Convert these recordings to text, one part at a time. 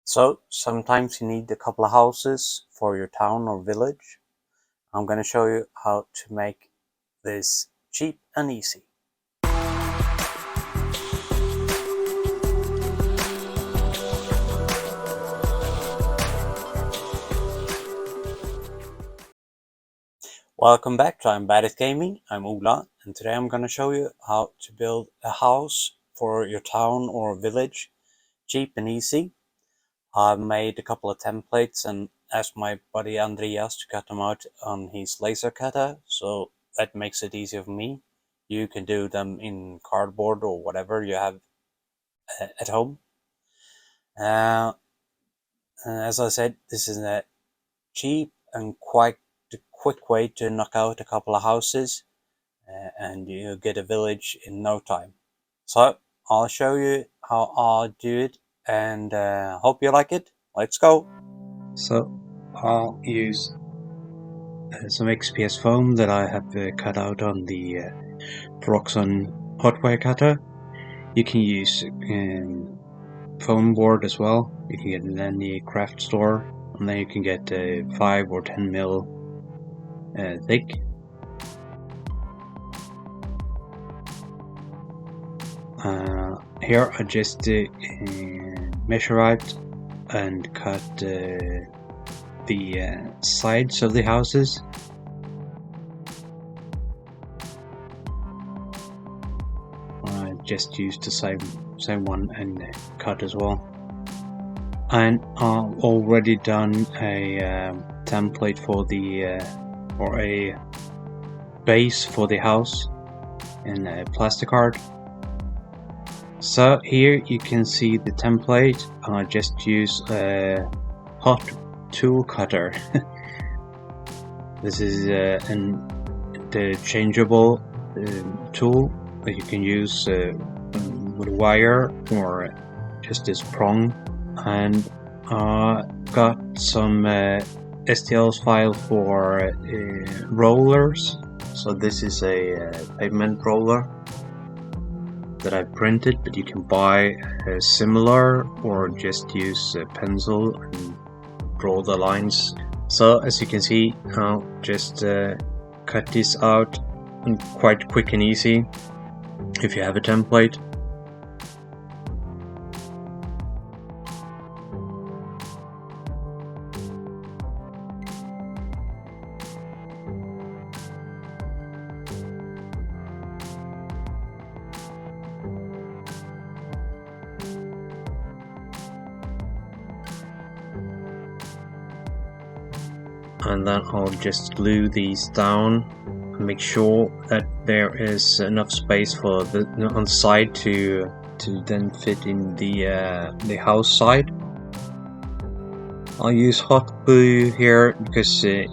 So sometimes you need a couple of houses for your town or village. I'm going to show you how to make this cheap and easy. Welcome back to I'm Bad at Gaming. I'm Ola, and today I'm going to show you how to build a house for your town or village, cheap and easy. I've made a couple of templates and asked my buddy Andreas to cut them out on his laser cutter, so that makes it easier for me. You can do them in cardboard or whatever you have at home. As I said, this is a cheap and quite quick way to knock out a couple of houses, and you get a village in no time. So I'll show you how I'll do it, and hope you like it. Let's go. So I'll use some XPS foam that I have cut out on the Proxon hotwire cutter. You can use foam board as well. You can get it in any craft store, and then you can get 5 or 10 mil thick. Here I just measure out and cut the sides of the houses. I just used the same one and cut as well. And I've already done a template for the or a base for the house in a plastic art. So here you can see the template. I just use a hot tool cutter. This is the changeable tool that you can use with wire or just this prong. And got some STL file for rollers. So this is a pavement roller that I printed, but you can buy similar or just use a pencil and draw the lines. So as you can see, I'll just cut this out quite quick and easy if you have a template. And then I'll just glue these down and make sure that there is enough space for the on the side to then fit in the house side. I'll use hot glue here because it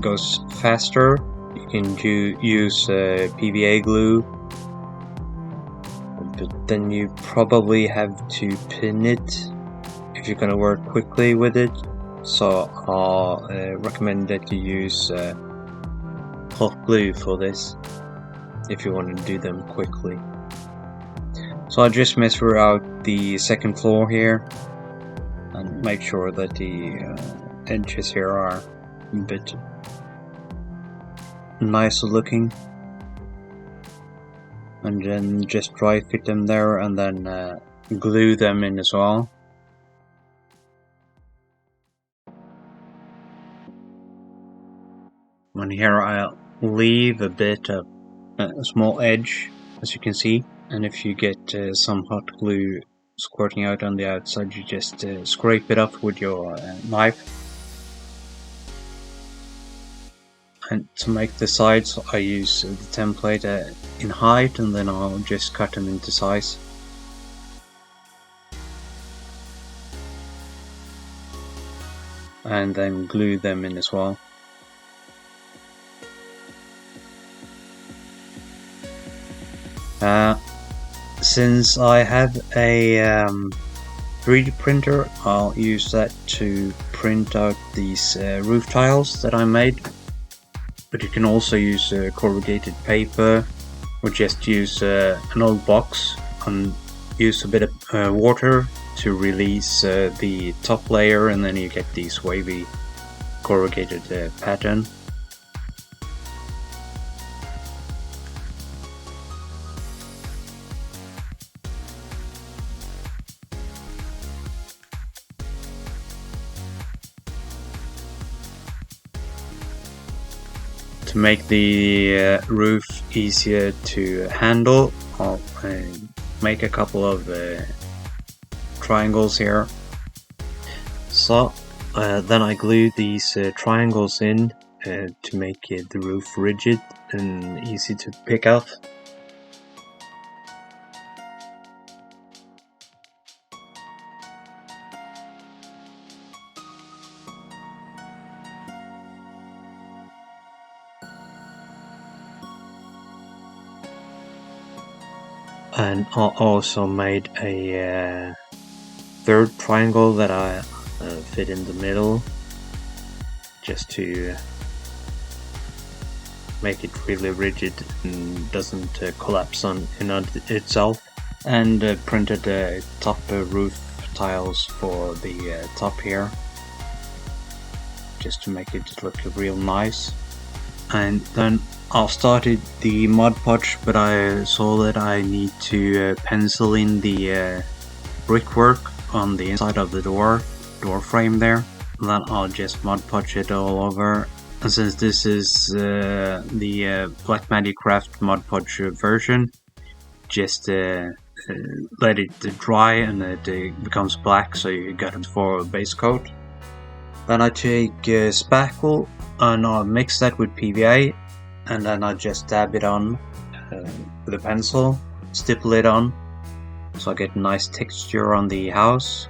goes faster. You can use PVA glue, but then you probably have to pin it if you're gonna work quickly with it. So I'll recommend that you use hot glue for this if you want to do them quickly. So I'll just measure out the second floor here and make sure that the edges here are a bit nicer looking, and then just dry fit them there and then glue them in as well. And here I'll leave a bit of a small edge, as you can see, and if you get some hot glue squirting out on the outside, you just scrape it off with your knife. And to make the sides, I use the template in height, and then I'll just cut them into size. And then glue them in as well. Since I have a 3D printer, I'll use that to print out these roof tiles that I made. But you can also use corrugated paper, or just use an old box and use a bit of water to release the top layer, and then you get this wavy corrugated pattern. To make the roof easier to handle, I'll make a couple of triangles here. So then I glue these triangles in to make the roof rigid and easy to pick up. And I also made a third triangle that I fit in the middle, just to make it really rigid and doesn't collapse on itself. And printed top roof tiles for the top here, just to make it look real nice. And then I started the Modpodge, but I saw that I need to pencil in the brickwork on the inside of the door frame there. Then I'll just Modpodge it all over. And since this is the Black Magic Craft Modpodge version, just let it dry and it becomes black, so you got it for a base coat. Then I take spackle and I'll mix that with PVA, and then I just dab it on with a pencil, stipple it on, so I get a nice texture on the house.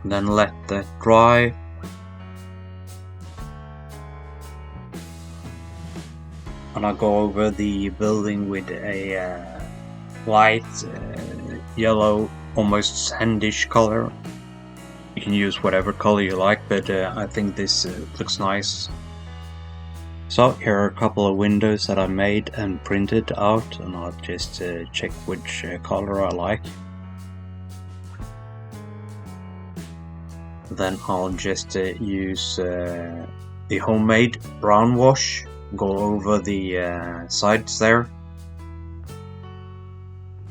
And then let that dry. And I'll go over the building with a light yellow, almost sandish color. You can use whatever color you like, but I think this looks nice. So here are a couple of windows that I made and printed out, and I'll just check which color I like. Then I'll just use the homemade brown wash, go over the sides there.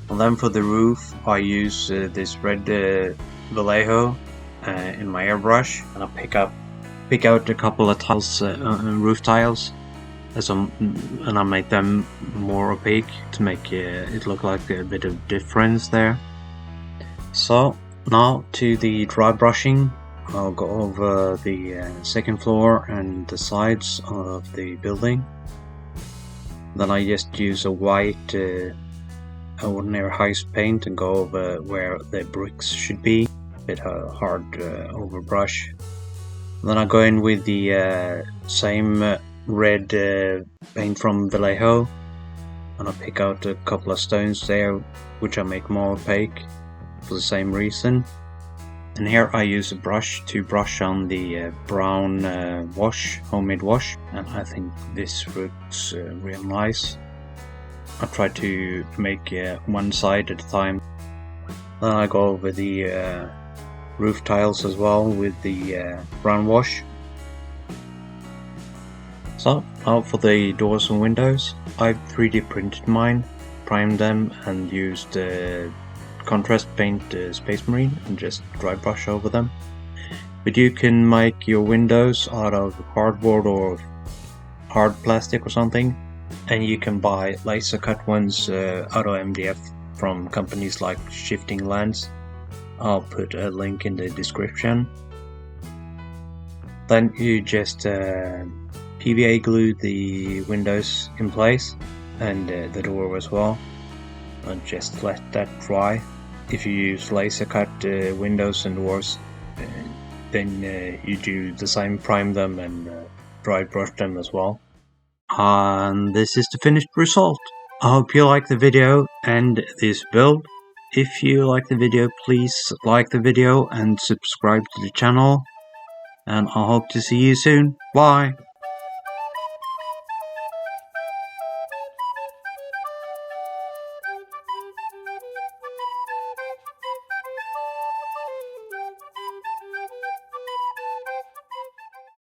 And then for the roof I use this red Vallejo in my airbrush, and I pick out a couple of tiles, roof tiles, and I make them more opaque to make it look like a bit of difference there. So now to the dry brushing. I'll go over the second floor and the sides of the building. Then I just use a white ordinary house paint and go over where the bricks should be. Bit hard overbrush. Then I go in with the same red paint from Vallejo, and I pick out a couple of stones there which I make more opaque for the same reason. And here I use a brush to brush on the brown homemade wash, and I think this looks real nice. I try to make one side at a time. Then I go over the roof tiles as well with the brown wash. So now for the doors and windows. I've 3D printed mine, primed them, and used contrast paint Space Marine and just dry brush over them. But you can make your windows out of cardboard or hard plastic or something, and you can buy laser cut ones out of MDF from companies like Shifting Lands. I'll put a link in the description. Then you just PVA glue the windows in place, and the door as well, and just let that dry. If you use laser cut windows and doors, then you do the same, prime them and dry brush them as well. And this is the finished result. I hope you like the video and this build. If you like the video, please like the video and subscribe to the channel, and I hope to see you soon. Bye!